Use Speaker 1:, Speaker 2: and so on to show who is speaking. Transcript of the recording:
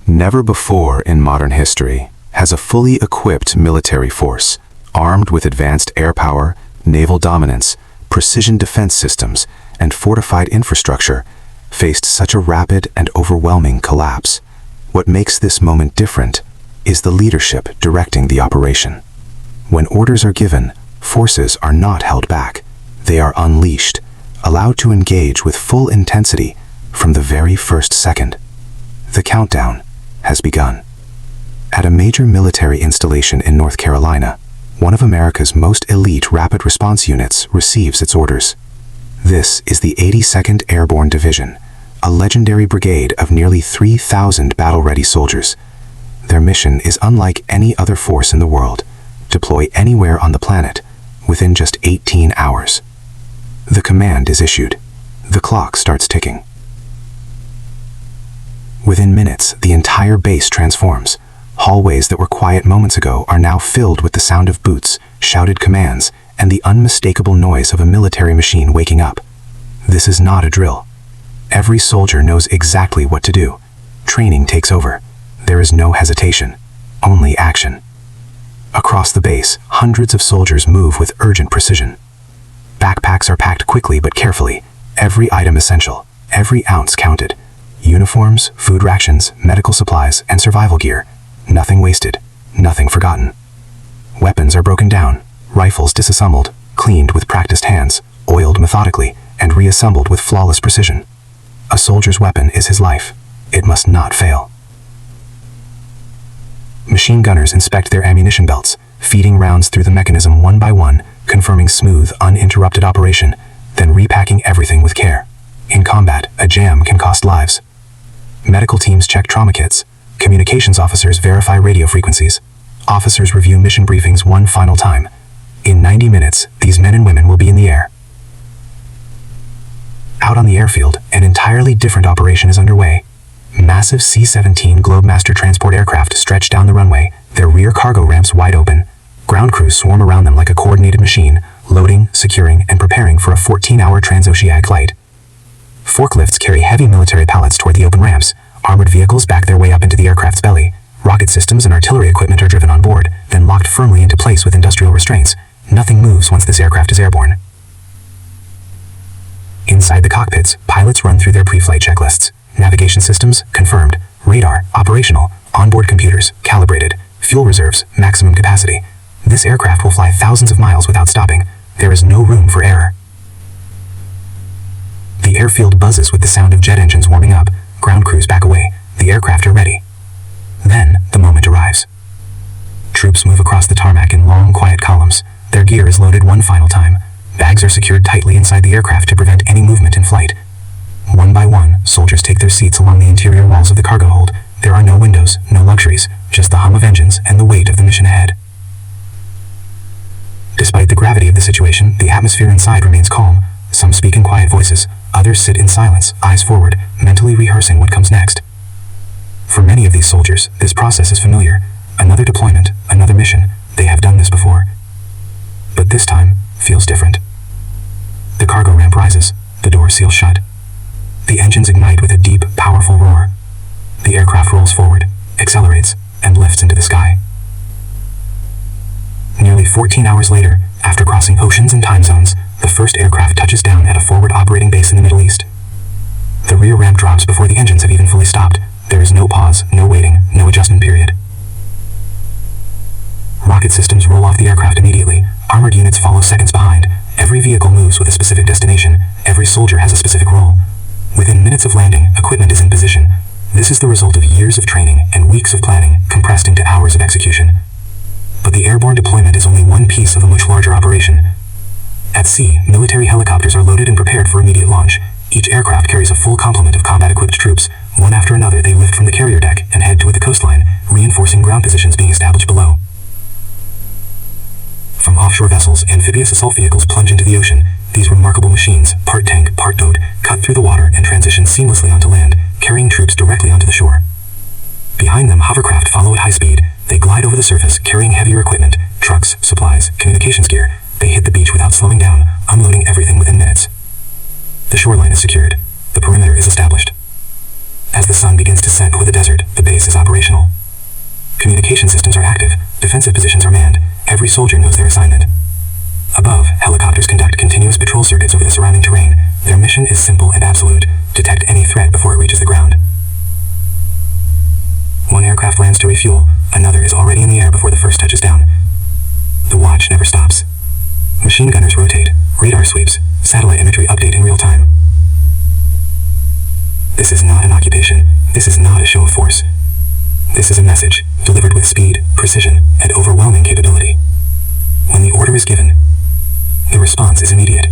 Speaker 1: Never before in modern history has a fully equipped military force, armed with advanced air power, naval dominance, precision defense systems, and fortified infrastructure, faced such a rapid and overwhelming collapse. What makes this moment different is the leadership directing the operation. When orders are given, forces are not held back. They are unleashed, allowed to engage with full intensity from the very first second. The countdown has begun. At a major military installation in North Carolina, one of America's most elite rapid response units receives its orders. This is the 82nd Airborne Division, a legendary brigade of nearly 3,000 battle-ready soldiers. Their mission is unlike any other force in the world: deploy anywhere on the planet within just 18 hours. The command is issued. The clock starts ticking. Within minutes, the entire base transforms. Hallways that were quiet moments ago are now filled with the sound of boots, shouted commands, and the unmistakable noise of a military machine waking up. This is not a drill. Every soldier knows exactly what to do. Training takes over. There is no hesitation, only action. Across the base, hundreds of soldiers move with urgent precision. Backpacks are packed quickly but carefully, every item essential, every ounce counted. Uniforms, food rations, medical supplies, and survival gear. Nothing wasted, nothing forgotten. Weapons are broken down, rifles disassembled, cleaned with practiced hands, oiled methodically, and reassembled with flawless precision. A soldier's weapon is his life. It must not fail. Machine gunners inspect their ammunition belts, feeding rounds through the mechanism one by one, confirming smooth, uninterrupted operation, then repacking everything with care. In combat, a jam can cost lives. Medical teams check trauma kits. Communications officers verify radio frequencies. Officers review mission briefings one final time. In 90 minutes, these men and women will be in the air. Out on the airfield, an entirely different operation is underway. Massive C-17 Globemaster transport aircraft stretch down the runway, their rear cargo ramps wide open. Ground crews swarm around them like a coordinated machine, loading, securing, and preparing for a 14-hour transoceanic flight. Forklifts carry heavy military pallets toward the open ramps. Armored vehicles back their way up into the aircraft's belly. Rocket systems and artillery equipment are driven on board, then locked firmly into place with industrial restraints. Nothing moves once this aircraft is airborne. Inside the cockpits, pilots run through their pre-flight checklists. Navigation systems, confirmed. Radar, operational. Onboard computers, calibrated. Fuel reserves, maximum capacity. This aircraft will fly thousands of miles without stopping. There is no room for error. The airfield buzzes with the sound of jet engines warming up. Ground crews back away. The aircraft are ready. Then, the moment arrives. Troops move across the tarmac in long, quiet columns. Their gear is loaded one final time. Bags are secured tightly inside the aircraft to prevent any movement in flight. One by one, soldiers take their seats along the interior walls of the cargo hold. There are no windows, no luxuries, just the hum of engines and the weight of the mission ahead. Despite the gravity of the situation, the atmosphere inside remains calm. Some speak in quiet voices, others sit in silence, eyes forward, mentally rehearsing what comes next. For many of these soldiers, this process is familiar. Another deployment, another mission. They have done this before. But this time feels different. The cargo ramp rises, the door seals shut. The engines ignite with a deep, powerful roar. The aircraft rolls forward, accelerates, and lifts into the sky. Nearly 14 hours later, after crossing oceans and time zones, the first aircraft touches down at a forward operating base in the Middle East. The rear ramp drops before the engines have even fully stopped. There is no pause, no waiting, no adjustment period. Rocket systems roll off the aircraft immediately. Armored units follow seconds behind. Every vehicle moves with a specific destination. Every soldier has a specific role. Within minutes of landing, equipment is in position. This is the result of years of training and weeks of planning, compressed into hours of execution. But the airborne deployment is only one piece of a much larger operation. At sea, military helicopters are loaded and prepared for immediate launch. Each aircraft carries a full complement of combat-equipped troops. One after another, they lift from the carrier deck and head toward the coastline, reinforcing ground positions being established below. From offshore vessels, amphibious assault vehicles plunge into the ocean. These remarkable machines, part tank, part boat, cut through the water and transition seamlessly onto land, carrying troops directly onto the shore. Behind them, hovercraft follow at high speed. They glide over the surface, carrying heavier equipment, trucks, supplies, communications gear. They hit the beach without slowing down, unloading everything within minutes. The shoreline is secured. The perimeter is established. As the sun begins to set over the desert, the base is operational. Communication systems are active, defensive positions are manned, every soldier knows their assignment. Above, helicopters conduct continuous patrol circuits over the surrounding terrain. Their mission is simple and absolute: detect any threat before it reaches the ground. One aircraft lands to refuel, another is already in the air before the first touches down. The watch never stops. Machine gunners rotate, radar sweeps, satellite imagery update in real time. This is not an occupation. This is not a show of force. This is a message, delivered with speed, precision, and overwhelming capability. When the order is given, the response is immediate.